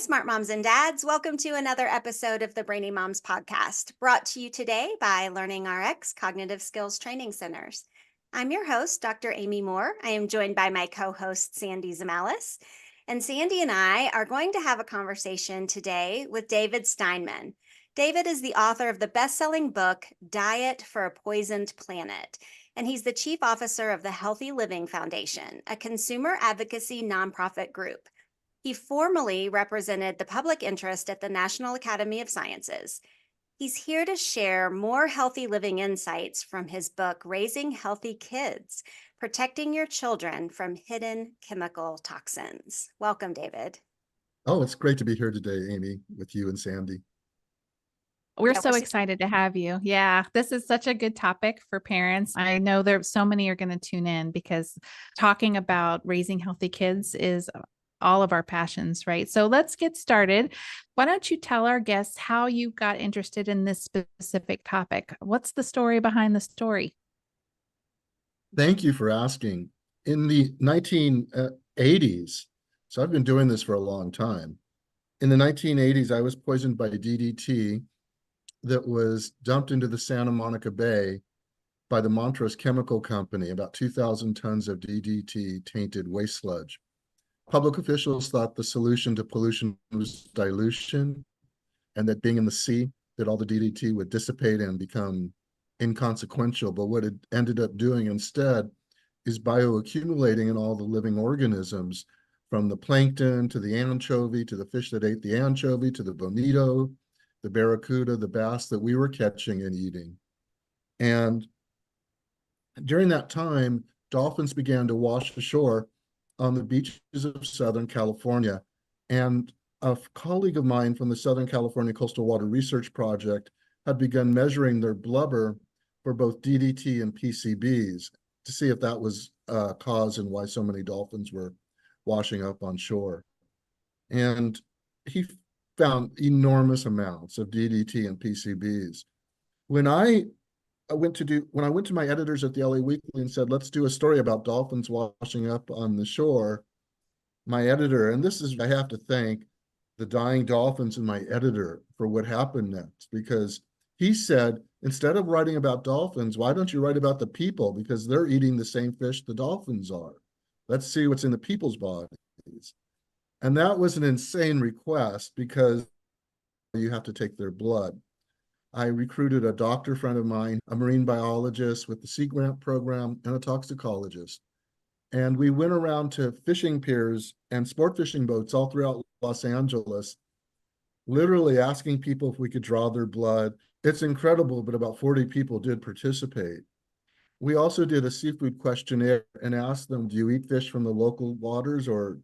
Smart Moms and Dads. Welcome to another episode of the Brainy Moms podcast, brought to you today by Learning RX Cognitive Skills Training Centers. I'm your host, Dr. Amy Moore. I am joined by my co-host, Sandy Zamalis. And Sandy and I are going to have a conversation today with David Steinman. David is the author of the best-selling book, Diet for a Poisoned Planet. And he's the chief officer of the Healthy Living Foundation, a consumer advocacy nonprofit group. He formerly represented the public interest at the National Academy of Sciences. He's here to share more healthy living insights from his book, Raising Healthy Kids, Protecting Your Children from Hidden Chemical Toxins. Welcome, David. Oh, it's great to be here today, Amy, with you and Sandy. We're so excited to have you. Yeah, this is such a good topic for parents. I know there so many are going to tune in because talking about raising healthy kids is all of our passions, right? So let's get started. Why don't you tell our guests how you got interested in this specific topic? What's the story behind the story? Thank you for asking. In the 1980s, so I've been doing this for a long time. In the 1980s, I was poisoned by DDT that was dumped into the Santa Monica Bay by the Montrose Chemical Company, about 2,000 tons of DDT tainted waste sludge. Public officials thought the solution to pollution was dilution, and that being in the sea, that all the DDT would dissipate and become inconsequential. But what it ended up doing instead is bioaccumulating in all the living organisms, from the plankton to the anchovy, to the fish that ate the anchovy, to the bonito, the barracuda, the bass that we were catching and eating. And during that time, dolphins began to wash ashore on the beaches of Southern California. And a colleague of mine from the Southern California Coastal Water Research Project had begun measuring their blubber for both DDT and PCBs to see if that was a cause and why so many dolphins were washing up on shore. And he found enormous amounts of DDT and PCBs. When I went to my editors at the LA Weekly and said, let's do a story about dolphins washing up on the shore, my editor, and I have to thank the dying dolphins and my editor for what happened next, because he said, instead of writing about dolphins, why don't you write about the people? Because they're eating the same fish the dolphins are. Let's see what's in the people's bodies. And that was an insane request because you have to take their blood. I recruited a doctor friend of mine, a marine biologist with the Sea Grant program, and a toxicologist. And we went around to fishing piers and sport fishing boats all throughout Los Angeles, literally asking people if we could draw their blood. It's incredible, but about 40 people did participate. We also did a seafood questionnaire and asked them, do you eat fish from the local waters, or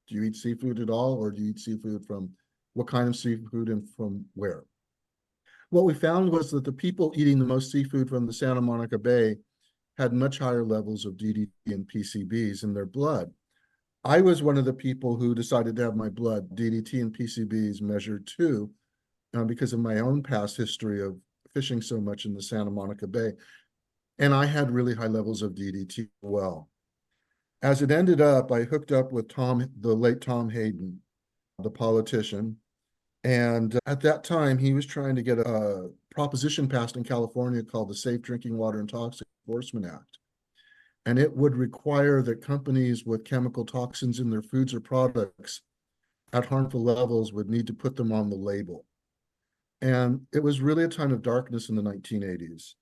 do you eat seafood at all, or do you eat seafood from what kind of seafood and from where? What we found was that the people eating the most seafood from the Santa Monica Bay had much higher levels of DDT and PCBs in their blood. I was one of the people who decided to have my blood DDT and PCBs measured too, because of my own past history of fishing so much in the Santa Monica Bay. And I had really high levels of DDT as well. As it ended up, I hooked up with the late Tom Hayden, the politician. And at that time, he was trying to get a proposition passed in California called the Safe Drinking Water and Toxic Enforcement Act. And it would require that companies with chemical toxins in their foods or products at harmful levels would need to put them on the label. And it was really a time of darkness in the 1980s.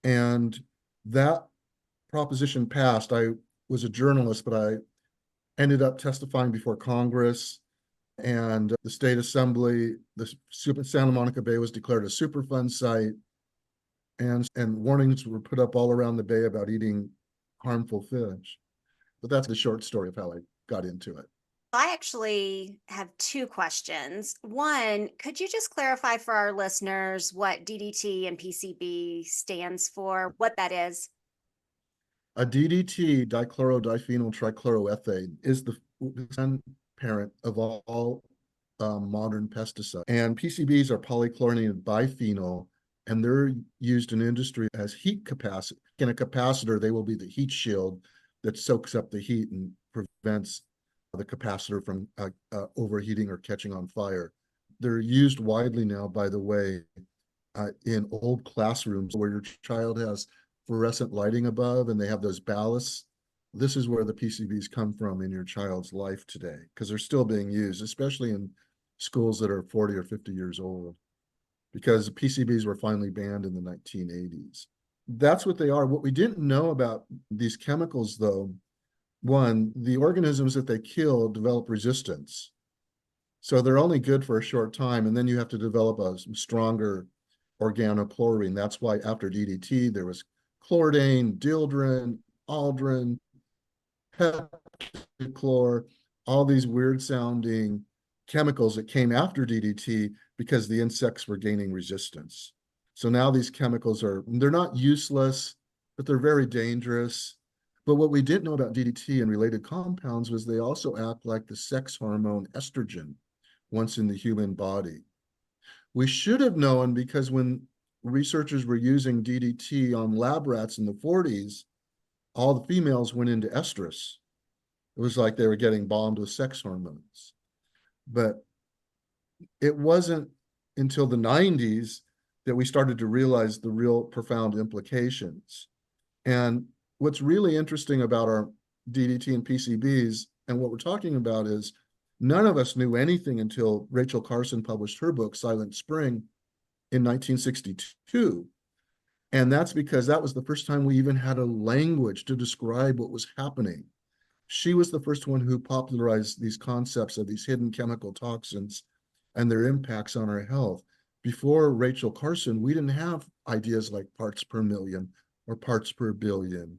And that proposition passed. I was a journalist, but I ended up testifying before Congress and the state assembly. The Santa Monica Bay was declared a Superfund site, and warnings were put up all around the bay about eating harmful fish. But that's the short story of how I got into it. I actually have two questions. One, could you just clarify for our listeners what DDT and PCB stands for, what that is? A DDT, dichlorodiphenyl trichloroethane, is the parent of all modern pesticides. And PCBs are polychlorinated biphenyl, and they're used in industry as heat capacity. In a capacitor, they will be the heat shield that soaks up the heat and prevents the capacitor from overheating or catching on fire. They're used widely now, by the way, in old classrooms where your child has fluorescent lighting above and they have those ballasts. This is where the PCBs come from in your child's life today, because they're still being used, especially in schools that are 40 or 50 years old, because PCBs were finally banned in the 1980s. That's what they are. What we didn't know about these chemicals, though, one, the organisms that they kill develop resistance. So they're only good for a short time, and then you have to develop a stronger organochlorine. That's why after DDT, there was chlordane, dieldrin, aldrin, heptachlor, all these weird sounding chemicals that came after DDT because the insects were gaining resistance. So now these chemicals they're not useless, but they're very dangerous. But what we didn't know about DDT and related compounds was they also act like the sex hormone estrogen once in the human body. We should have known, because when researchers were using DDT on lab rats in the 40s, all the females went into estrus. It was like they were getting bombed with sex hormones. But it wasn't until the 90s that we started to realize the real profound implications. And what's really interesting about our DDT and PCBs and what we're talking about is none of us knew anything until Rachel Carson published her book, Silent Spring, in 1962. And that's because that was the first time we even had a language to describe what was happening. She was the first one who popularized these concepts of these hidden chemical toxins and their impacts on our health. Before Rachel Carson, we didn't have ideas like parts per million or parts per billion.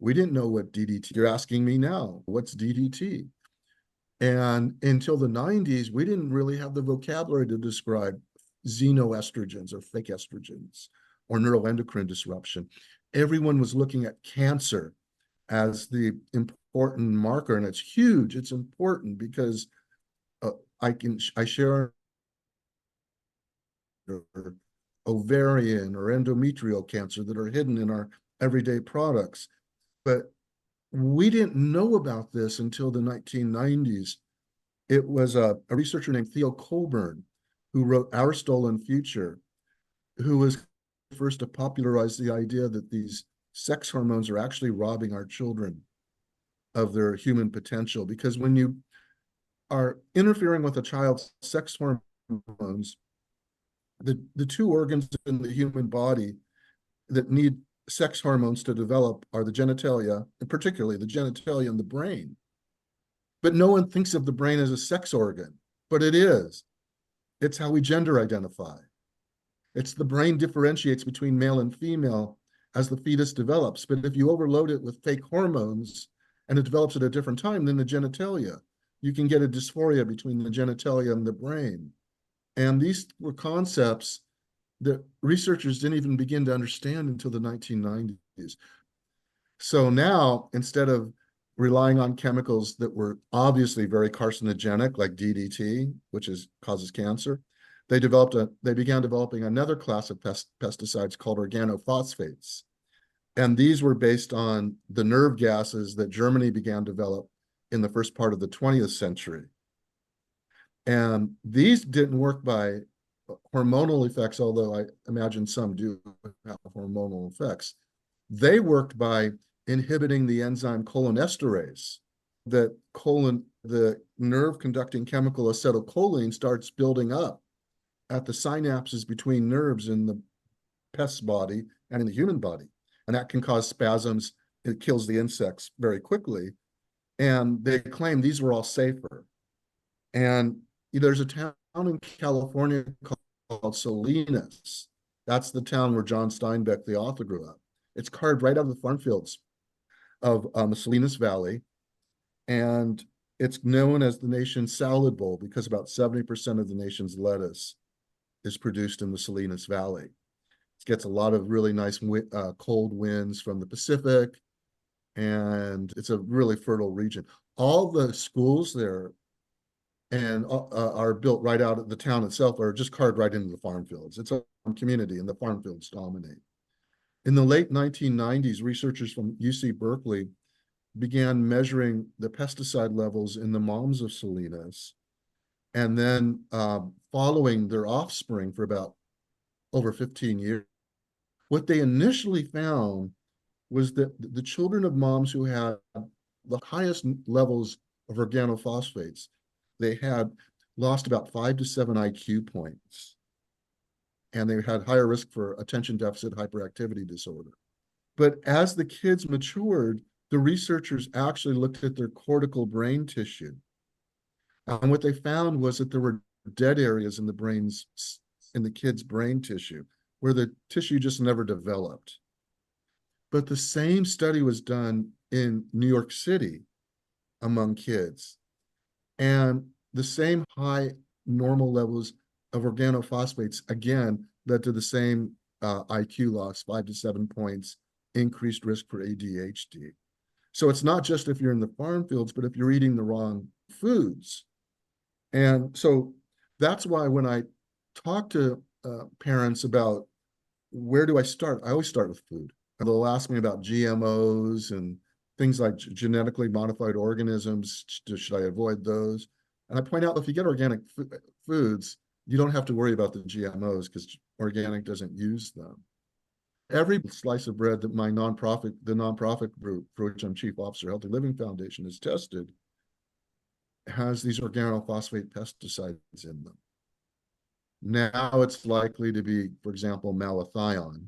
We didn't know what DDT, you're asking me now, what's DDT? And until the 90s, we didn't really have the vocabulary to describe xenoestrogens or fake estrogens or neuroendocrine disruption. Everyone was looking at cancer as the important marker, and it's huge. It's important because I share ovarian or endometrial cancer that are hidden in our everyday products. But we didn't know about this until the 1990s. It was a researcher named Theo Colburn who wrote Our Stolen Future, who was first to popularize the idea that these sex hormones are actually robbing our children of their human potential. Because when you are interfering with a child's sex hormones, the two organs in the human body that need sex hormones to develop are the genitalia, and particularly the genitalia and the brain. But no one thinks of the brain as a sex organ, but it is. It's how we gender identify. It's the brain differentiates between male and female as the fetus develops. But if you overload it with fake hormones and it develops at a different time than the genitalia, you can get a dysphoria between the genitalia and the brain. And these were concepts that researchers didn't even begin to understand until the 1990s. So now, instead of relying on chemicals that were obviously very carcinogenic, like DDT, which causes cancer, they began developing another class of pesticides called organophosphates. And these were based on the nerve gases that Germany began to develop in the first part of the 20th century. And these didn't work by hormonal effects, although I imagine some do have hormonal effects. They worked by inhibiting the enzyme cholinesterase. The nerve conducting chemical acetylcholine starts building up at the synapses between nerves in the pest's body and in the human body. And that can cause spasms. It kills the insects very quickly. And they claim these were all safer. And there's a town in California called Salinas. That's the town where John Steinbeck, the author, grew up. It's carved right out of the farm fields of the Salinas Valley. And it's known as the nation's salad bowl because about 70% of the nation's lettuce is produced in the Salinas Valley. It gets a lot of really nice cold winds from the Pacific, and it's a really fertile region. All the schools there and are built right out of the town itself, are just carved right into the farm fields. It's a community, and the farm fields dominate. In the late 1990s, researchers from UC Berkeley began measuring the pesticide levels in the moms of Salinas, and then following their offspring for about over 15 years. What they initially found was that the children of moms who had the highest levels of organophosphates, they had lost about 5 to 7 IQ points, and they had higher risk for attention deficit hyperactivity disorder. But as the kids matured, the researchers actually looked at their cortical brain tissue. And what they found was that there were dead areas in the kids' brain tissue, where the tissue just never developed. But the same study was done in New York City among kids. And the same high normal levels of organophosphates, again, led to the same IQ loss, 5 to 7 points, increased risk for ADHD. So it's not just if you're in the farm fields, but if you're eating the wrong foods. And so that's why when I talk to parents about where do I start, I always start with food. And they'll ask me about GMOs and things like genetically modified organisms. Should I avoid those? And I point out, if you get organic foods, you don't have to worry about the GMOs because organic doesn't use them. Every slice of bread that the nonprofit group for which I'm chief officer, Healthy Living Foundation, has tested has these organophosphate pesticides in them. Now it's likely to be, for example, malathion,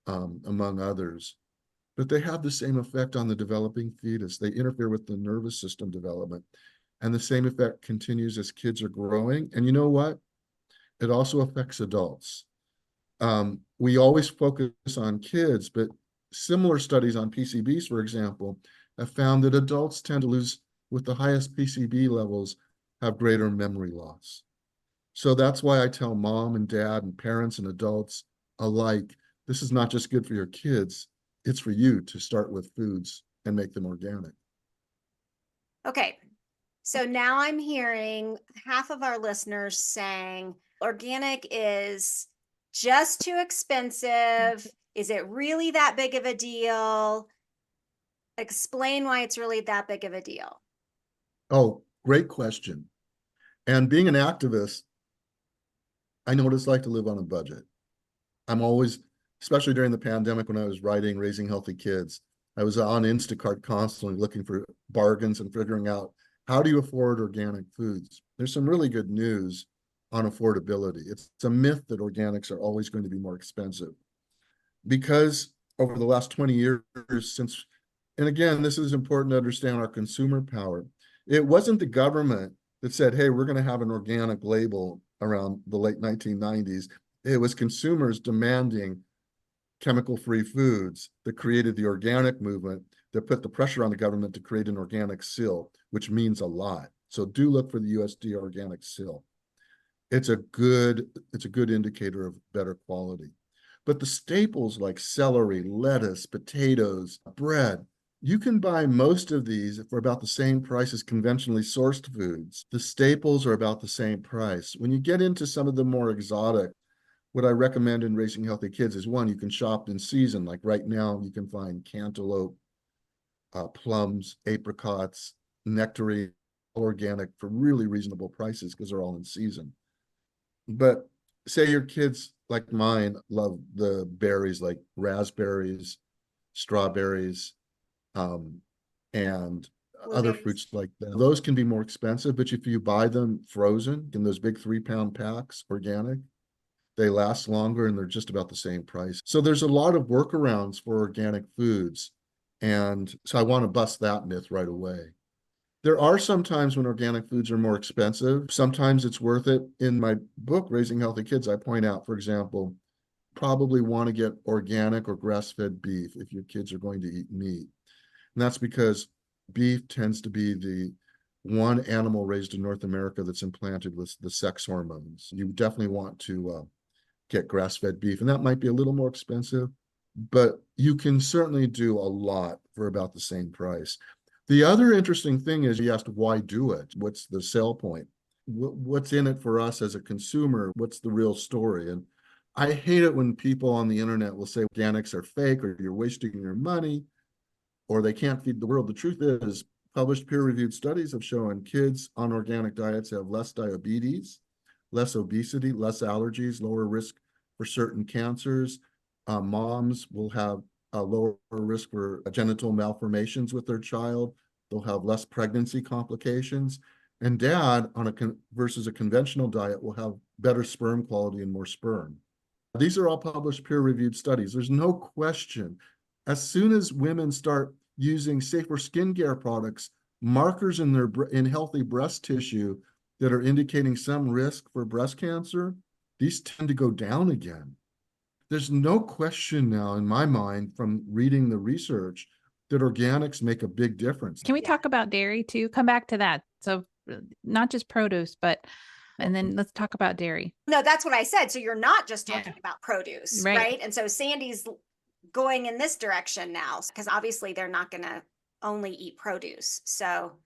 among others. But they have the same effect on the developing fetus. They interfere with the nervous system development. And the same effect continues as kids are growing. And you know what? It also affects adults. We always focus on kids, but similar studies on PCBs, for example, have found that adults tend to lose, with the highest PCB levels, have greater memory loss. So that's why I tell mom and dad and parents and adults alike, this is not just good for your kids, it's for you to start with foods and make them organic. Okay. So now I'm hearing half of our listeners saying organic is just too expensive. Is it really that big of a deal? Explain why it's really that big of a deal. Oh, great question. And being an activist, I know what it's like to live on a budget. I'm always, especially during the pandemic when I was writing Raising Healthy Kids, I was on Instacart constantly looking for bargains and figuring out, how do you afford organic foods? There's some really good news on affordability. It's a myth that organics are always going to be more expensive, because over the last 20 years since, and again, this is important to understand our consumer power. It wasn't the government that said, hey, we're going to have an organic label around the late 1990s. It was consumers demanding chemical-free foods that created the organic movement, that put the pressure on the government to create an organic seal, which means a lot. So do look for the USDA organic seal. It's a good indicator of better quality. But the staples like celery, lettuce, potatoes, bread, you can buy most of these for about the same price as conventionally sourced foods. The staples are about the same price. When you get into some of the more exotic, what I recommend in Raising Healthy Kids is, one, you can shop in season. Like right now, you can find cantaloupe, plums, apricots, nectarine, organic for really reasonable prices because they're all in season. But say your kids, like mine, love the berries like raspberries, strawberries, and other fruits like that. Those can be more expensive, but if you buy them frozen in those big 3-pound packs, organic, they last longer and they're just about the same price. So there's a lot of workarounds for organic foods. And so I want to bust that myth right away. There are some times when organic foods are more expensive. Sometimes it's worth it. In my book, Raising Healthy Kids, I point out, for example, probably want to get organic or grass-fed beef if your kids are going to eat meat. And that's because beef tends to be the one animal raised in North America that's implanted with the sex hormones. You definitely want to get grass-fed beef, and that might be a little more expensive, but you can certainly do a lot for about the same price. The other interesting thing is, you asked, why do it? What's the sell point? What's in it for us as a consumer? What's the real story? And I hate it when people on the internet will say organics are fake or you're wasting your money. or they can't feed the world. The truth is, published peer-reviewed studies have shown kids on organic diets have less diabetes, less obesity, less allergies, lower risk for certain cancers. Moms will have a lower risk for genital malformations with their child. They'll have less pregnancy complications. And dad, on versus a conventional diet, will have better sperm quality and more sperm. These are all published peer-reviewed studies. There's no question. As soon as women start using safer skincare products, markers in healthy breast tissue that are indicating some risk for breast cancer, these tend to go down again. There's no question now in my mind from reading the research that organics make a big difference. Can we talk about dairy too? Come back to that. So not just produce, and then let's talk about dairy. No, that's what I said. So you're not just talking about produce, Right. right? And so Sandy's going in this direction now, because obviously they're not going to only eat produce. So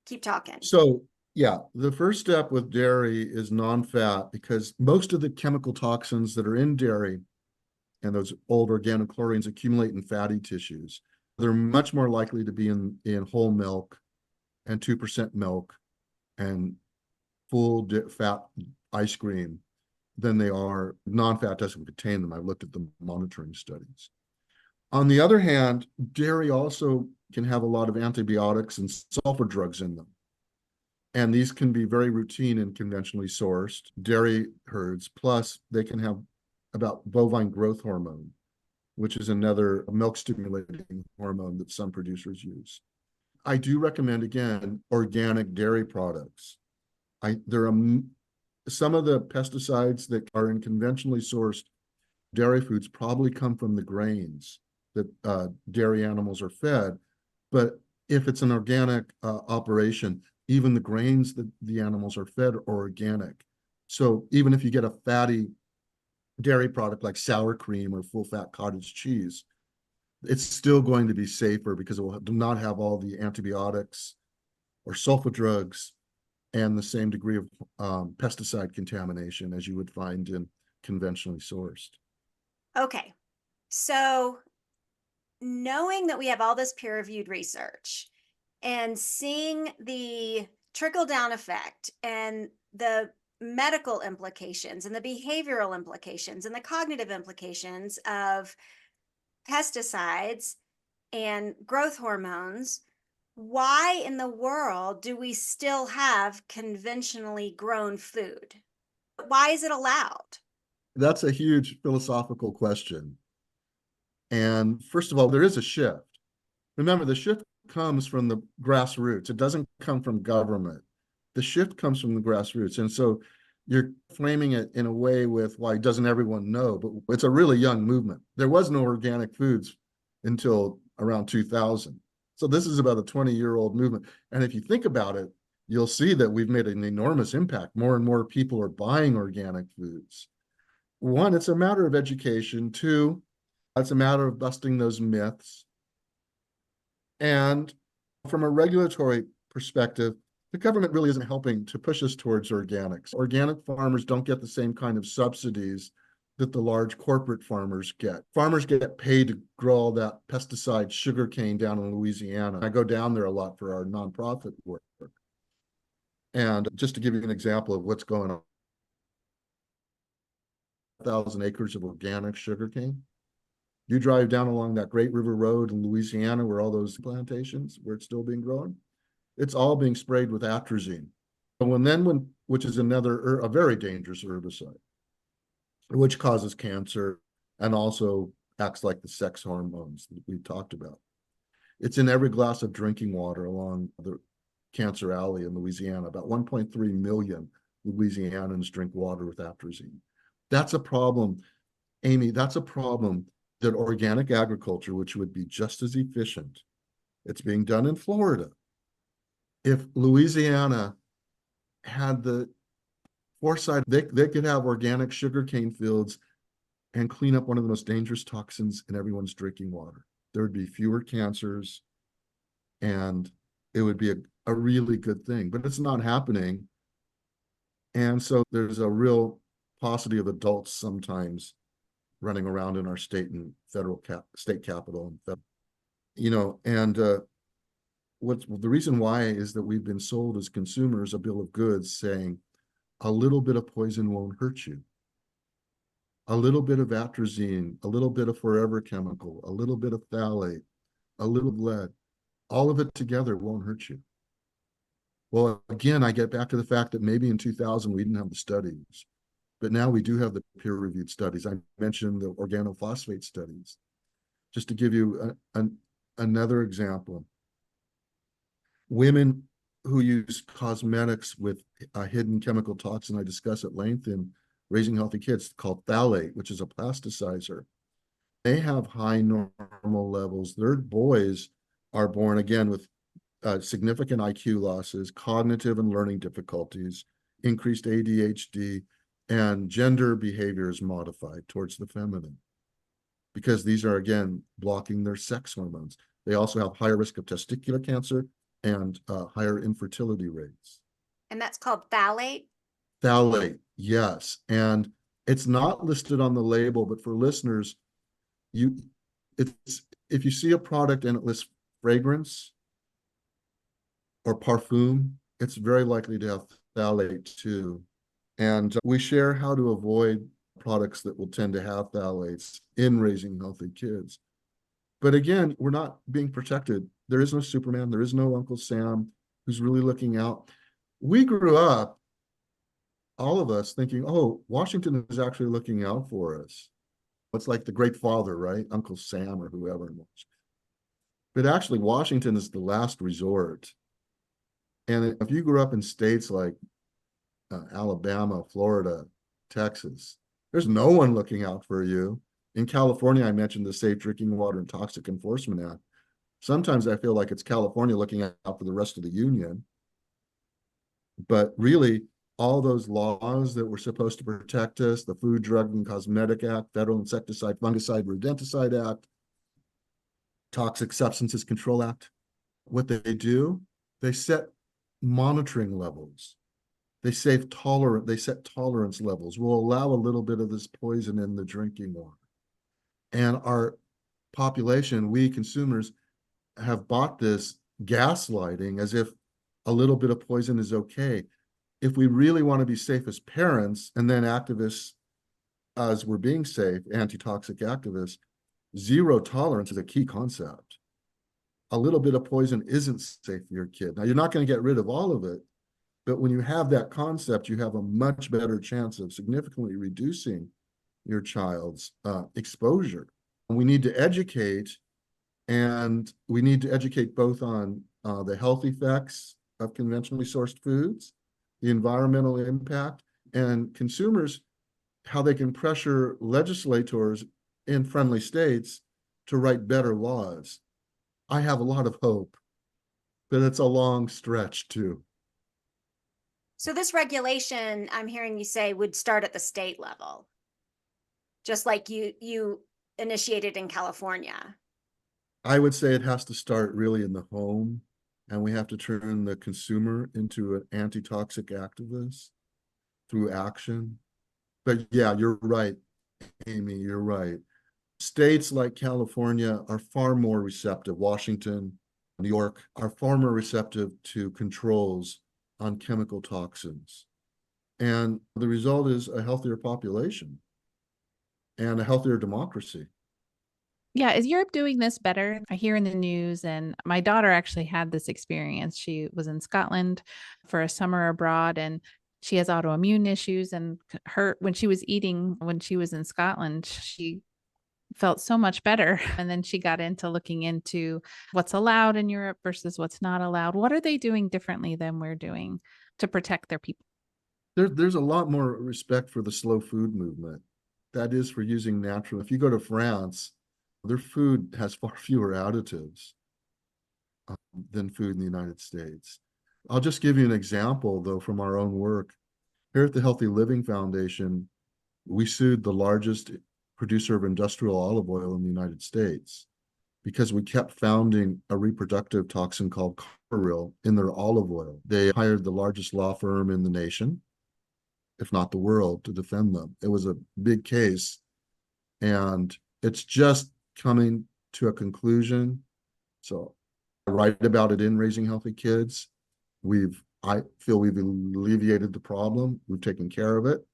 keep talking. So yeah, the first step with dairy is non-fat, because most of the chemical toxins that are in dairy and those old organochlorines accumulate in fatty tissues. They're much more likely to be in whole milk and 2% milk and full fat ice cream than they are. Non-fat doesn't contain them. I looked at the monitoring studies. On the other hand, dairy also can have a lot of antibiotics and sulfur drugs in them. And these can be very routine and conventionally sourced dairy herds. Plus, they can have about bovine growth hormone, which is another milk stimulating hormone that some producers use. I do recommend, again, organic dairy products. There are some of the pesticides that are in conventionally sourced dairy foods probably come from the grains that dairy animals are fed. But if it's an organic operation, even the grains that the animals are fed are organic. So even if you get a fatty dairy product like sour cream or full-fat cottage cheese, it's still going to be safer because it will not have all the antibiotics or sulfur drugs and the same degree of pesticide contamination as you would find in conventionally sourced. Okay, so knowing that we have all this peer-reviewed research and seeing the trickle-down effect and the medical implications and the behavioral implications and the cognitive implications of pesticides and growth hormones, why in the world do we still have conventionally grown food? Why is it allowed? That's a huge philosophical question. And first of all, there is a shift. Remember, the shift comes from the grassroots. It doesn't come from government. The shift comes from the grassroots. And so you're framing it in a way with, why doesn't everyone know? But it's a really young movement. There was no organic foods until around 2000. So this is about a 20-year-old movement. And if you think about it, you'll see that we've made an enormous impact. More and more people are buying organic foods. One, it's a matter of education. Two, it's a matter of busting those myths. And from a regulatory perspective, the government really isn't helping to push us towards organics. Organic farmers don't get the same kind of subsidies that the large corporate farmers get. Farmers get paid to grow all that pesticide sugarcane down in Louisiana. I go down there a lot for our nonprofit work. And just to give you an example of what's going on, 1,000 acres of organic sugarcane. You drive down along that Great River Road in Louisiana where all those plantations, where it's still being grown, it's all being sprayed with atrazine. Which is a very dangerous herbicide, which causes cancer and also acts like the sex hormones that we talked about. It's in every glass of drinking water along the Cancer Alley in Louisiana. About 1.3 million Louisianans drink water with atrazine. That's a problem, Amy. That's a problem that organic agriculture, which would be just as efficient, it's being done in Florida. If Louisiana had the foresight, they could have organic sugarcane fields and clean up one of the most dangerous toxins in everyone's drinking water. There would be fewer cancers, and it would be a really good thing, but it's not happening. And so there's a real paucity of adults sometimes running around in our state and federal state capital. and what's the reason why is that we've been sold as consumers a bill of goods saying a little bit of poison won't hurt you. A little bit of atrazine, a little bit of forever chemical, a little bit of phthalate, a little lead, all of it together won't hurt you. Well, again, I get back to the fact that maybe in 2000 we didn't have the studies, but now we do have the peer-reviewed studies. I mentioned the organophosphate studies. Just to give you another example, women who use cosmetics with a hidden chemical toxin I discuss at length in Raising Healthy Kids called phthalate, which is a plasticizer. They have high normal levels. Their boys are born again with significant IQ losses, cognitive and learning difficulties, increased ADHD, and gender behavior is modified towards the feminine because these are, again, blocking their sex hormones. They also have higher risk of testicular cancer and higher infertility rates. And that's called phthalate? Phthalate, yes. And it's not listed on the label, but for listeners, if you see a product and it lists fragrance or parfum, it's very likely to have phthalate too. And we share how to avoid products that will tend to have phthalates in Raising Healthy Kids. But again, we're not being protected. There is no Superman. There is no Uncle Sam who's really looking out. We grew up, all of us, thinking, oh, Washington is actually looking out for us. It's like the great father, right? Uncle Sam or whoever. But actually, Washington is the last resort. And if you grew up in states like Alabama, Florida, Texas, there's no one looking out for you. In California, I mentioned the Safe Drinking Water and Toxic Enforcement Act. Sometimes I feel like it's California looking out for the rest of the union. But really, all those laws that were supposed to protect us, the Food, Drug, and Cosmetic Act, Federal Insecticide, Fungicide, Rodenticide Act, Toxic Substances Control Act, what they do, they set monitoring levels. They set tolerance levels. We'll allow a little bit of this poison in the drinking water. And our population, we consumers, have bought this gaslighting as if a little bit of poison is okay. If we really want to be safe as parents, and then activists as we're being safe, anti-toxic activists, zero tolerance is a key concept. A little bit of poison isn't safe for your kid. Now, you're not going to get rid of all of it, but when you have that concept, you have a much better chance of significantly reducing your child's exposure. We need to educate, and we need to educate both on the health effects of conventionally sourced foods, the environmental impact, and consumers, how they can pressure legislators in friendly states to write better laws. I have a lot of hope, but it's a long stretch too. So this regulation, I'm hearing you say, would start at the state level, just like you initiated in California. I would say it has to start really in the home, and we have to turn the consumer into an anti-toxic activist through action. But yeah, you're right, Amy, you're right. States like California are far more receptive. Washington, New York are far more receptive to controls on chemical toxins. And the result is a healthier population and a healthier democracy. Yeah, is Europe doing this better? I hear in the news, and my daughter actually had this experience. She was in Scotland for a summer abroad, and she has autoimmune issues. And when she was eating, when she was in Scotland, she felt so much better. And then she got into looking into what's allowed in Europe versus what's not allowed. What are they doing differently than we're doing to protect their people? There's a lot more respect for the slow food movement. That is for using natural. If you go to France, their food has far fewer additives than food in the United States. I'll just give you an example, though, from our own work. Here at the Healthy Living Foundation, we sued the largest producer of industrial olive oil in the United States because we kept finding a reproductive toxin called carbaryl in their olive oil. They hired the largest law firm in the nation, if not the world, to defend them. It was a big case, and it's just coming to a conclusion. So I write about it in Raising Healthy Kids. I feel we've alleviated the problem. We've taken care of it.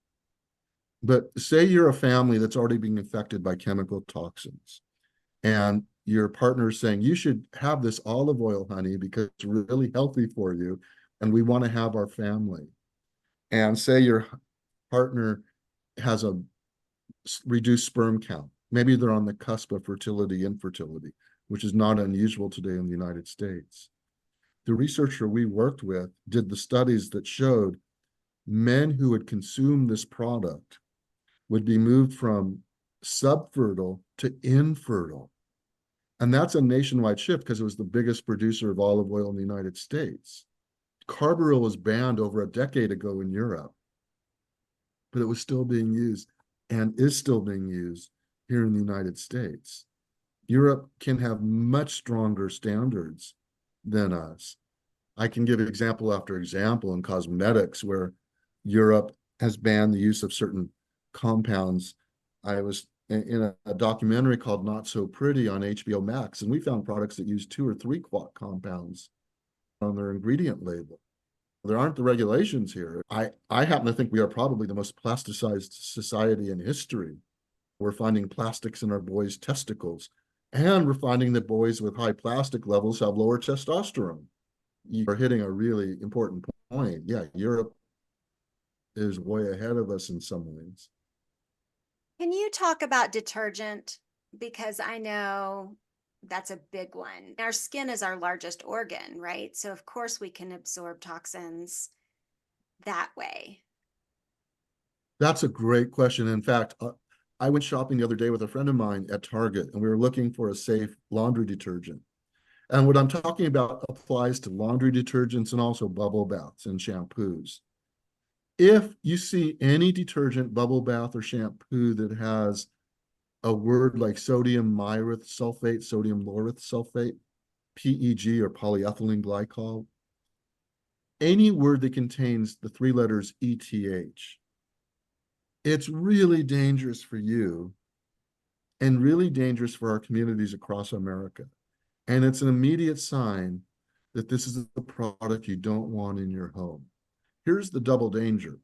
But say you're a family that's already being affected by chemical toxins, and your partner is saying, you should have this olive oil, honey, because it's really healthy for you, and we want to have our family. And say your partner has a reduced sperm count. Maybe they're on the cusp of fertility, infertility, which is not unusual today in the United States. The researcher we worked with did the studies that showed men who would consume this product would be moved from subfertile to infertile. And that's a nationwide shift because it was the biggest producer of olive oil in the United States. Carbaryl was banned over a decade ago in Europe, but it was still being used and is still being used here in the United States. Europe can have much stronger standards than us. I can give example after example in cosmetics where Europe has banned the use of certain compounds. I was in a documentary called Not So Pretty on HBO Max, and we found products that use 2 or 3 compounds on their ingredient label. There aren't the regulations here. I happen to think we are probably the most plasticized society in history. We're finding plastics in our boys' testicles, and we're finding that boys with high plastic levels have lower testosterone. You are hitting a really important point. Yeah, Europe is way ahead of us in some ways. Can you talk about detergent? Because I know that's a big one. Our skin is our largest organ, right? So, of course, we can absorb toxins that way. That's a great question. In fact, I went shopping the other day with a friend of mine at Target, and we were looking for a safe laundry detergent. And what I'm talking about applies to laundry detergents and also bubble baths and shampoos. If you see any detergent, bubble bath, or shampoo that has a word like sodium myroth sulfate, sodium lauryl sulfate, PEG, or polyethylene glycol, any word that contains the 3 letters ETH, it's really dangerous for you and really dangerous for our communities across America. And it's an immediate sign that this is a product you don't want in your home. Here's the double danger.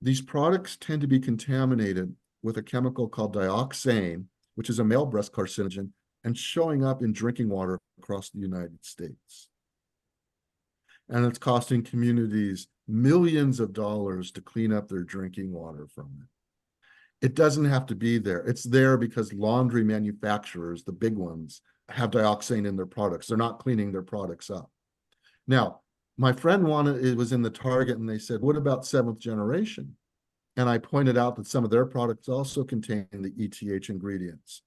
These products tend to be contaminated with a chemical called dioxane, which is a male breast carcinogen, and showing up in drinking water across the United States. And it's costing communities millions of dollars to clean up their drinking water from it. It doesn't have to be there. It's there because laundry manufacturers, the big ones, have dioxane in their products. They're not cleaning their products up. Now, my friend it was in the Target, and they said, what about 7th generation? And I pointed out that some of their products also contain the ETH ingredients.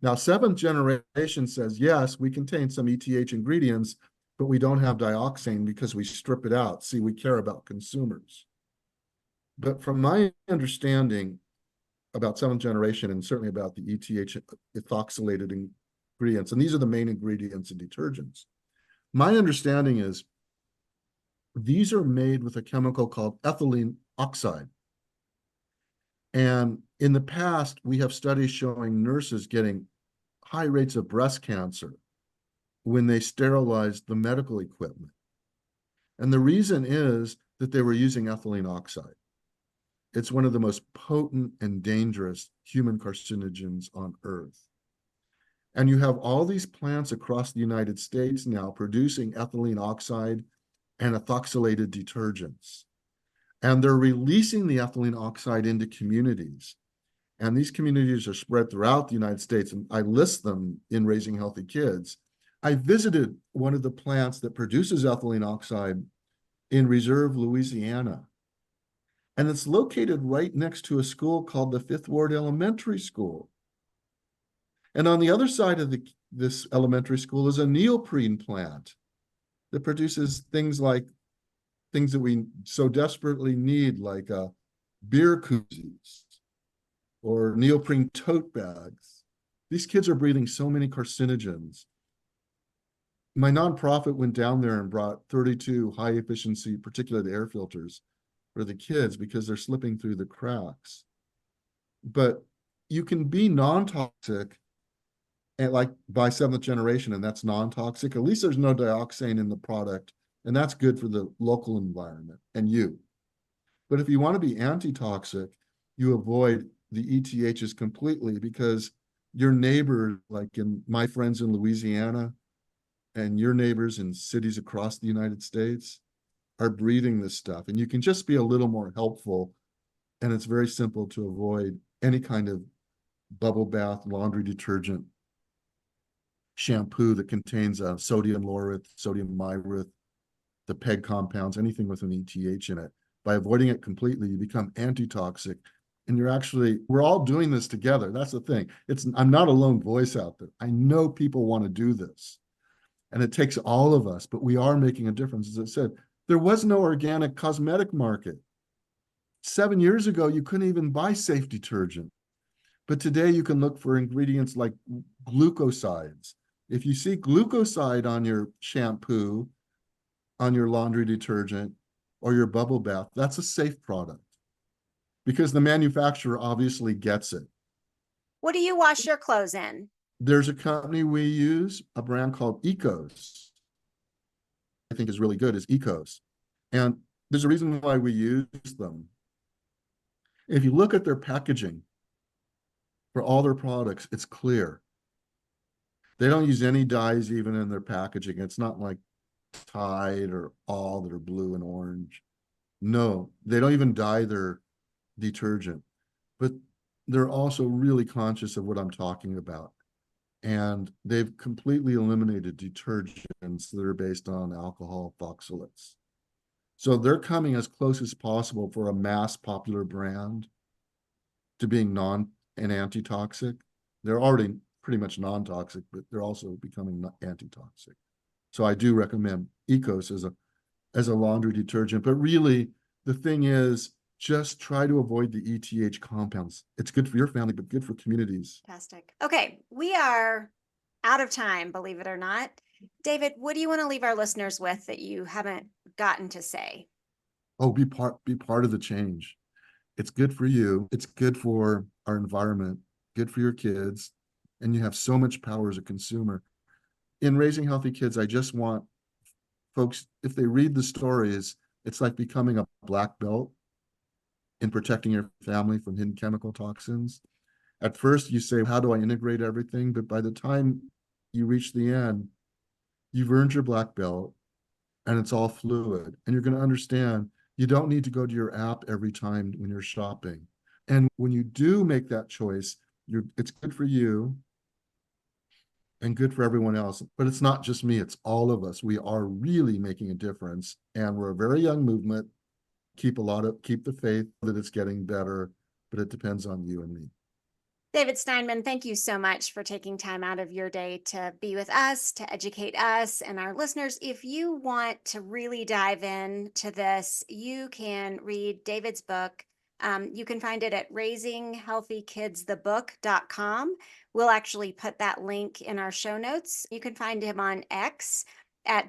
Now, 7th generation says, yes, we contain some ETH ingredients, but we don't have dioxane because we strip it out. See, we care about consumers. But from my understanding about 7th generation, and certainly about the ETH ethoxylated ingredients, and these are the main ingredients in detergents, my understanding is these are made with a chemical called ethylene oxide. And in the past, we have studies showing nurses getting high rates of breast cancer when they sterilized the medical equipment. And the reason is that they were using ethylene oxide. It's one of the most potent and dangerous human carcinogens on Earth. And you have all these plants across the United States now producing ethylene oxide and ethoxylated detergents. And they're releasing the ethylene oxide into communities. And these communities are spread throughout the United States. And I list them in Raising Healthy Kids. I visited one of the plants that produces ethylene oxide in Reserve, Louisiana. And it's located right next to a school called the Fifth Ward Elementary School. And on the other side of this elementary school is a neoprene plant that produces things that we so desperately need, like beer koozies or neoprene tote bags. These kids are breathing so many carcinogens. My nonprofit went down there and brought 32 high-efficiency particulate air filters for the kids because they're slipping through the cracks. But you can be non-toxic and like by 7th generation, and that's non-toxic. At least there's no dioxane in the product, and that's good for the local environment and you. But if you want to be anti-toxic, you avoid the ETHs completely, because your neighbor, like in my friends in Louisiana and your neighbors in cities across the United States, are breathing this stuff. And you can just be a little more helpful. And it's very simple to avoid any kind of bubble bath, laundry detergent, shampoo that contains sodium lauryl, sodium myreth, the PEG compounds, anything with an ETH in it. By avoiding it completely, you become anti-toxic. And we're all doing this together. That's the thing. I'm not a lone voice out there. I know people want to do this. And it takes all of us, but we are making a difference. As I said, there was no organic cosmetic market. 7 years ago, you couldn't even buy safe detergent. But today you can look for ingredients like glucosides. If you see glucoside on your shampoo, on your laundry detergent, or your bubble bath, that's a safe product, because the manufacturer obviously gets it. What do you wash your clothes in? There's a company we use, a brand called Ecos. I think is really good, is Ecos. And there's a reason why we use them. If you look at their packaging for all their products, it's clear. They don't use any dyes even in their packaging. It's not like Tide or All that are blue and orange. No, they don't even dye their detergent. But they're also really conscious of what I'm talking about. And they've completely eliminated detergents that are based on alcohol oxalates. So they're coming as close as possible for a mass popular brand to being and anti-toxic. They're already pretty much non-toxic, but they're also becoming anti-toxic. So I do recommend Ecos as a laundry detergent. But really, the thing is, just try to avoid the ETH compounds. It's good for your family, but good for communities. Fantastic. Okay, we are out of time, believe it or not. David, what do you want to leave our listeners with that you haven't gotten to say? Oh, be part of the change. It's good for you. It's good for our environment, good for your kids. And you have so much power as a consumer. In raising healthy kids, I just want folks, if they read the stories, it's like becoming a black belt in protecting your family from hidden chemical toxins. At first, you say, how do I integrate everything? But by the time you reach the end, you've earned your black belt, and it's all fluid. And you're going to understand you don't need to go to your app every time when you're shopping. And when you do make that choice, it's good for you and good for everyone else. But it's not just me, it's all of us. We are really making a difference. And we're a very young movement. Keep the faith that it's getting better, but it depends on you and me. David Steinman, thank you so much for taking time out of your day to be with us, to educate us and our listeners. If you want to really dive into this, you can read David's book. You can find it at raisinghealthykidsthebook.com. We'll actually put that link in our show notes. You can find him on X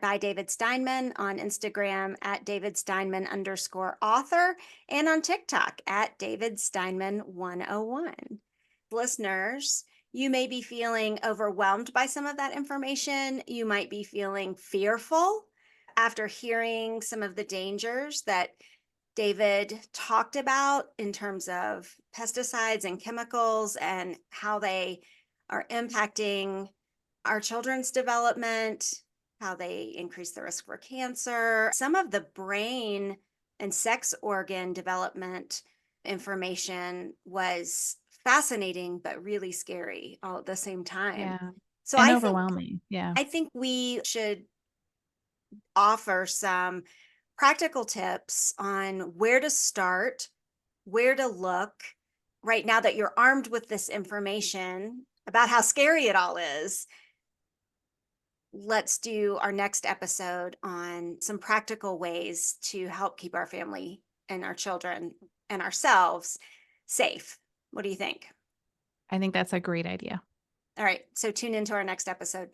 by David Steinman, on Instagram at David Steinman _author, and on TikTok at David Steinman 101. Listeners, you may be feeling overwhelmed by some of that information. You might be feeling fearful after hearing some of the dangers that David talked about in terms of pesticides and chemicals and how they are impacting our children's development, how they increase the risk for cancer, some of the brain and sex organ development information was fascinating, but really scary all at the same time. Yeah. So and overwhelming. I think we should offer some practical tips on where to start, where to look. Right now that you're armed with this information about how scary it all is, let's do our next episode on some practical ways to help keep our family and our children and ourselves safe. What do you think? I think that's a great idea. All right. So tune into our next episode.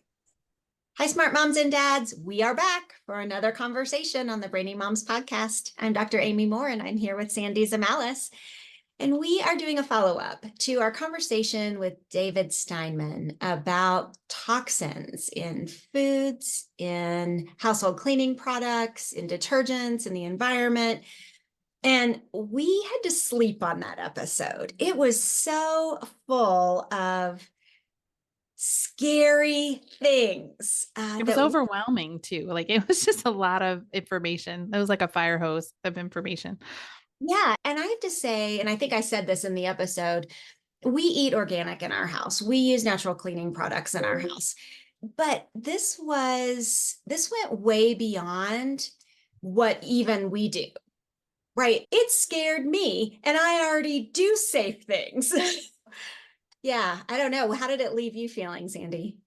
Hi, smart moms and dads. We are back for another conversation on the Brainy Moms podcast. I'm Dr. Amy Moore, and I'm here with Sandy Zamalis. And we are doing a follow-up to our conversation with David Steinman about toxins in foods, in household cleaning products, in detergents, in the environment. And we had to sleep on that episode. It was so full of scary things. It was overwhelming too. Like it was just a lot of information. It was like a fire hose of information. Yeah. And I have to say, and I think I said this in the episode, we eat organic in our house. We use natural cleaning products in our house. But this went way beyond what even we do, right? It scared me, and I already do safe things. Yeah, I don't know. How did it leave you feeling, Sandy?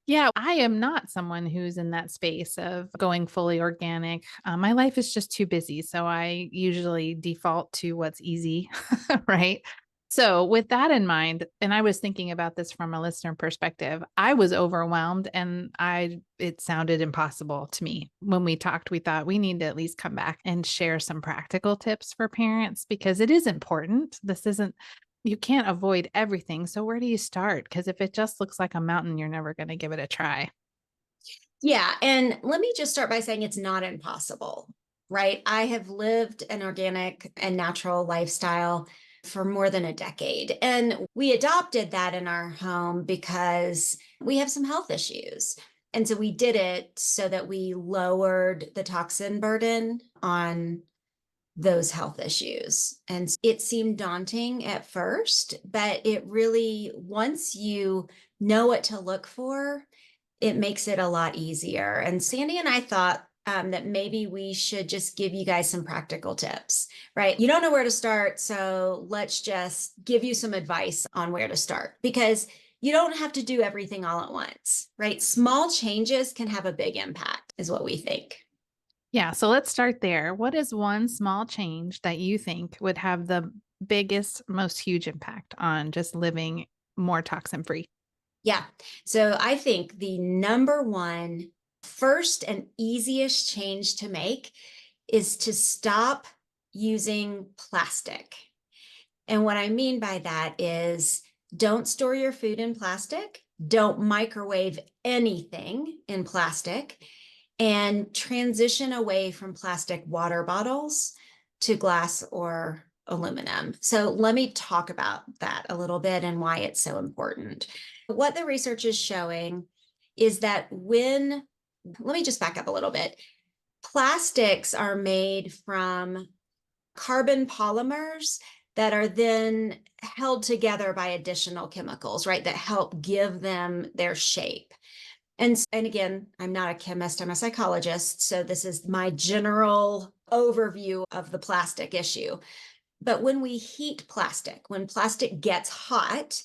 Yeah, I am not someone who's in that space of going fully organic. My life is just too busy. So I usually default to what's easy, right? So, with that in mind, and I was thinking about this from a listener perspective, I was overwhelmed and it sounded impossible to me. When we talked, we thought we need to at least come back and share some practical tips for parents because it is important. You can't avoid everything. So where do you start? Because if it just looks like a mountain, you're never going to give it a try. Yeah. And let me just start by saying it's not impossible, right? I have lived an organic and natural lifestyle for more than a decade. And we adopted that in our home because we have some health issues. And so we did it so that we lowered the toxin burden on those health issues. And it seemed daunting at first, but it really, once you know what to look for, it makes it a lot easier. And Sandy and I thought that maybe we should just give you guys some practical tips, right? You don't know where to start, so let's just give you some advice on where to start because you don't have to do everything all at once, right? Small changes can have a big impact, is what we think. Yeah. So let's start there. What is one small change that you think would have the biggest, most huge impact on just living more toxin free? Yeah. So I think the number one, first and easiest change to make is to stop using plastic. And what I mean by that is don't store your food in plastic, don't microwave anything in plastic, and transition away from plastic water bottles to glass or aluminum. So let me talk about that a little bit and why it's so important. What the research is showing is that let me just back up a little bit. Plastics are made from carbon polymers that are then held together by additional chemicals, right? That help give them their shape. And again, I'm not a chemist, I'm a psychologist. So this is my general overview of the plastic issue. But when we heat plastic, when plastic gets hot,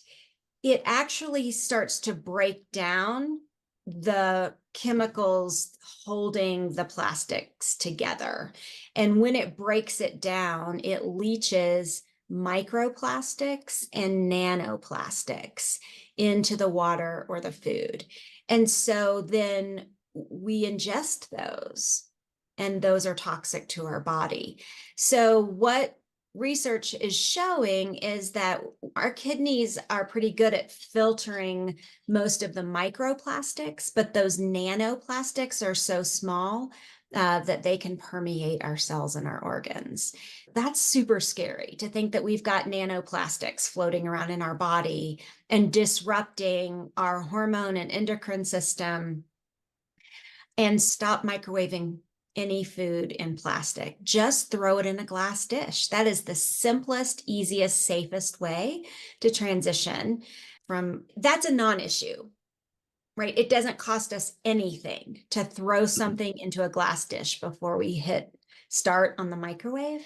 it actually starts to break down the chemicals holding the plastics together. And when it breaks it down, it leaches microplastics and nanoplastics into the water or the food. And so then we ingest those, and those are toxic to our body. So what research is showing is that our kidneys are pretty good at filtering most of the microplastics, but those nanoplastics are so small that they can permeate our cells and our organs. That's super scary to think that we've got nanoplastics floating around in our body and disrupting our hormone and endocrine system. And stop microwaving any food in plastic. Just throw it in a glass dish. That is the simplest, easiest, safest way to transition from, that's a non-issue, right? It doesn't cost us anything to throw something into a glass dish before we hit start on the microwave.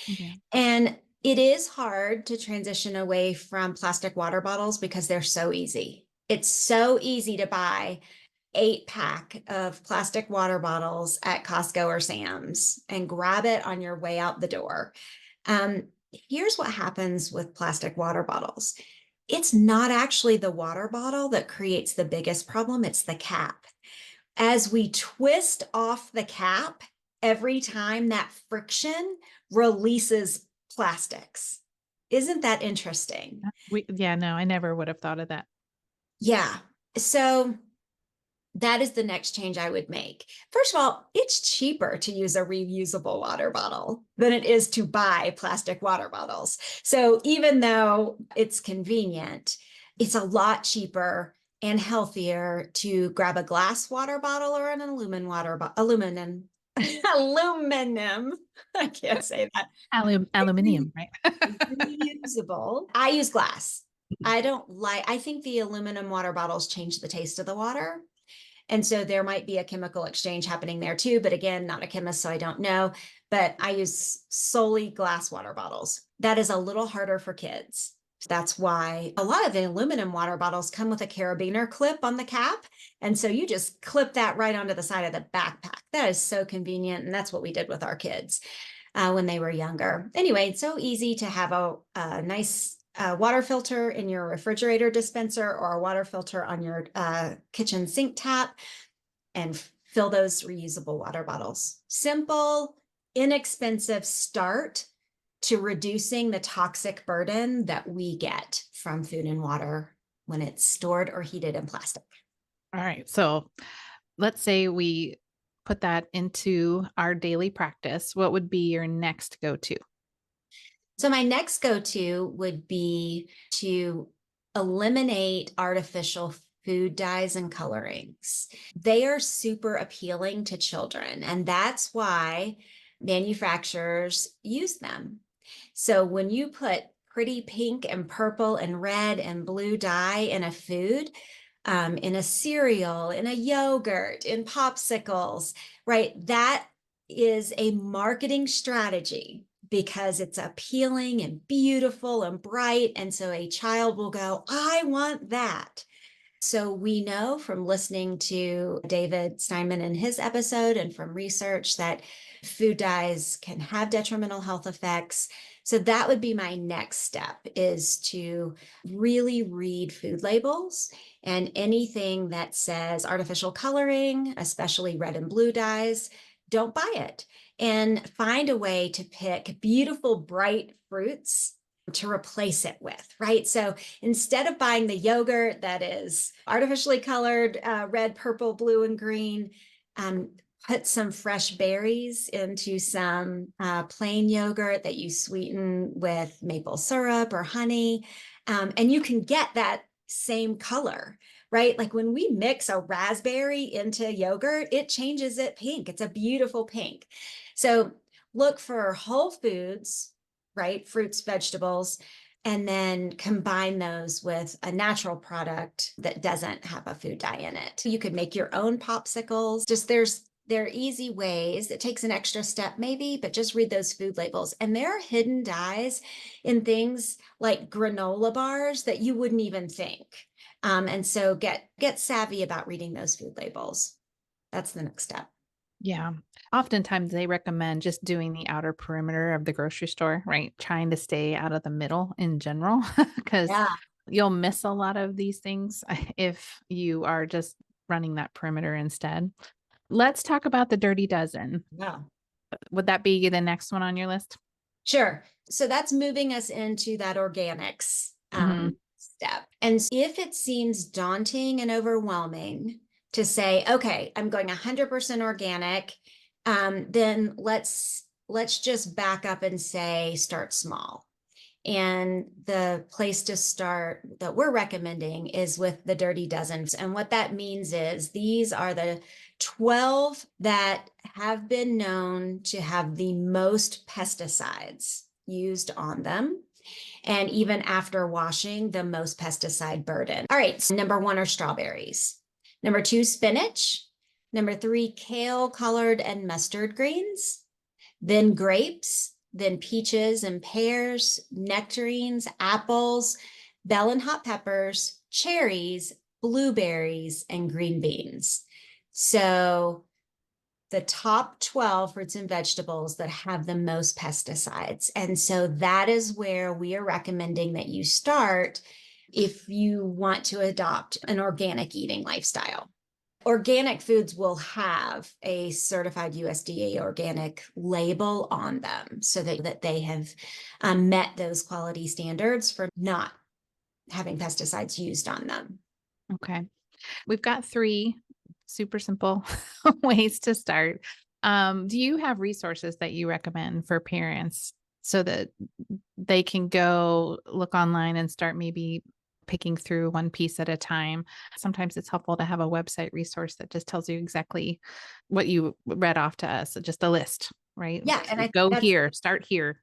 Yeah. And it is hard to transition away from plastic water bottles because they're so easy. It's so easy to buy 8-pack of plastic water bottles at Costco or Sam's and grab it on your way out the door. Here's what happens with plastic water bottles. It's not actually the water bottle that creates the biggest problem, it's the cap. As we twist off the cap, every time that friction releases plastics. Isn't that interesting? No, I never would have thought of that. Yeah. So that is the next change I would make. First of all, it's cheaper to use a reusable water bottle than it is to buy plastic water bottles. So even though it's convenient, it's a lot cheaper and healthier to grab a glass water bottle or an aluminum aluminum. I can't say that. Aluminium, right? Reusable. I use glass. I think the aluminum water bottles change the taste of the water. And so there might be a chemical exchange happening there too. But again, not a chemist, so I don't know. But I use solely glass water bottles. That is a little harder for kids. That's why a lot of the aluminum water bottles come with a carabiner clip on the cap. And so you just clip that right onto the side of the backpack. That is so convenient. And that's what we did with our kids when they were younger. Anyway, it's so easy to have a nice water filter in your refrigerator dispenser or a water filter on your kitchen sink tap and fill those reusable water bottles. Simple, inexpensive start to reducing the toxic burden that we get from food and water when it's stored or heated in plastic. All right. So let's say we put that into our daily practice. What would be your next go-to? So my next go-to would be to eliminate artificial food dyes and colorings. They are super appealing to children, and that's why manufacturers use them. So when you put pretty pink and purple and red and blue dye in a food, in a cereal, in a yogurt, in popsicles, right? That is a marketing strategy because it's appealing and beautiful and bright. And so a child will go, I want that. So we know from listening to David Steinman in his episode and from research that food dyes can have detrimental health effects. So that would be my next step, is to really read food labels, and anything that says artificial coloring, especially red and blue dyes, don't buy it, and find a way to pick beautiful, bright fruits to replace it with, right? So instead of buying the yogurt that is artificially colored, red, purple, blue, and green, put some fresh berries into some plain yogurt that you sweeten with maple syrup or honey. And you can get that same color, right? Like when we mix a raspberry into yogurt, it changes it pink. It's a beautiful pink. So look for whole foods, right? Fruits, vegetables, and then combine those with a natural product that doesn't have a food dye in it. You could make your own popsicles. There are easy ways. It takes an extra step maybe, but just read those food labels. And there are hidden dyes in things like granola bars that you wouldn't even think. And so get savvy about reading those food labels. That's the next step. Yeah. Oftentimes they recommend just doing the outer perimeter of the grocery store, right? Trying to stay out of the middle in general, because you'll miss a lot of these things if you are just running that perimeter instead. Let's talk about the dirty dozen. Yeah. Would that be the next one on your list? Sure. So that's moving us into that organics step. And if it seems daunting and overwhelming to say, okay, I'm going 100% organic, then let's just back up and say, start small. And the place to start that we're recommending is with the dirty dozens. And what that means is these are the 12 that have been known to have the most pesticides used on them. And even after washing, the most pesticide burden. All right, so number 1 are strawberries. Number 2, spinach. Number 3, kale, collard, and mustard greens. Then grapes, then peaches and pears, nectarines, apples, bell and hot peppers, cherries, blueberries, and green beans. So the top 12 fruits and vegetables that have the most pesticides. And so that is where we are recommending that you start if you want to adopt an organic eating lifestyle. Organic foods will have a certified USDA organic label on them so that they have met those quality standards for not having pesticides used on them. Okay. We've got 3 super simple ways to start. Do you have resources that you recommend for parents so that they can go look online and start maybe picking through one piece at a time? Sometimes it's helpful to have a website resource that just tells you exactly what you read off to us, just a list, right? Yeah, and Go here, start here.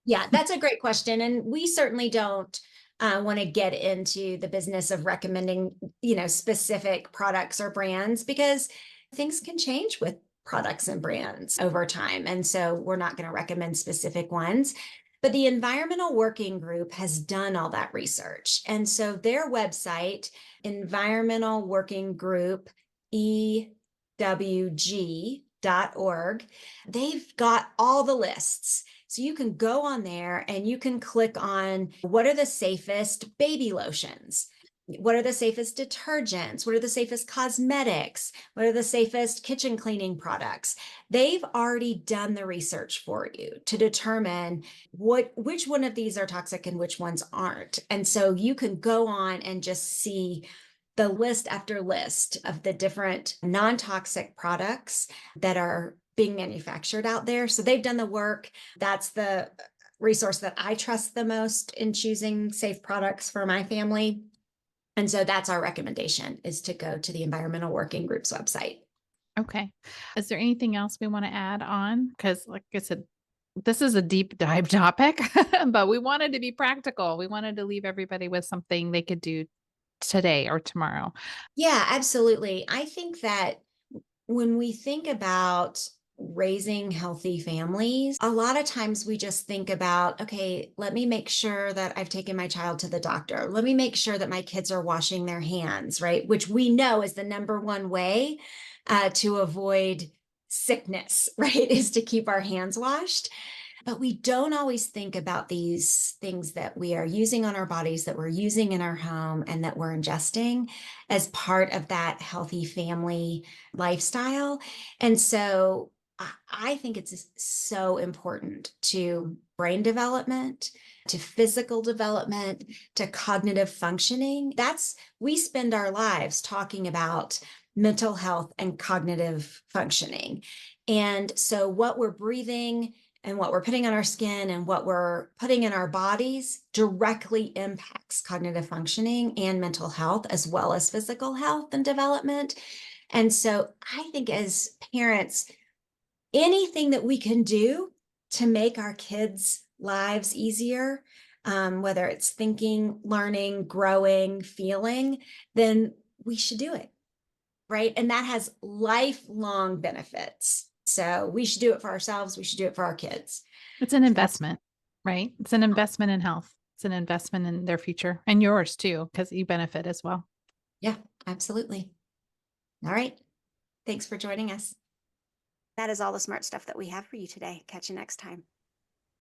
yeah, that's a great question. And we certainly don't want to get into the business of recommending, specific products or brands, because things can change with products and brands over time. And so we're not going to recommend specific ones. But the Environmental Working Group has done all that research. And so their website, Environmental Working Group, EWG.org, they've got all the lists. So you can go on there and you can click on what are the safest baby lotions? What are the safest detergents? What are the safest cosmetics? What are the safest kitchen cleaning products? They've already done the research for you to determine which one of these are toxic and which ones aren't. And so you can go on and just see the list after list of the different non-toxic products that are being manufactured out there. So they've done the work. That's the resource that I trust the most in choosing safe products for my family. And so that's our recommendation, is to go to the Environmental Working Group's website. Okay. Is there anything else we want to add on? Because like I said, this is a deep dive topic, but we wanted to be practical. We wanted to leave everybody with something they could do today or tomorrow. Yeah, absolutely. I think that when we think about raising healthy families, a lot of times we just think about, okay, let me make sure that I've taken my child to the doctor. Let me make sure that my kids are washing their hands, right? Which we know is the number one way to avoid sickness, right? Is to keep our hands washed. But we don't always think about these things that we are using on our bodies, that we're using in our home, and that we're ingesting as part of that healthy family lifestyle. And so I think it's so important to brain development, to physical development, to cognitive functioning. We spend our lives talking about mental health and cognitive functioning. And so what we're breathing and what we're putting on our skin and what we're putting in our bodies directly impacts cognitive functioning and mental health, as well as physical health and development. And so I think as parents, anything that we can do to make our kids' lives easier, whether it's thinking, learning, growing, feeling, then we should do it, right? And that has lifelong benefits. So we should do it for ourselves. We should do it for our kids. It's an investment, right? It's an investment in health. It's an investment in their future and yours too, because you benefit as well. Yeah, absolutely. All right. Thanks for joining us. That is all the smart stuff that we have for you today. Catch you next time.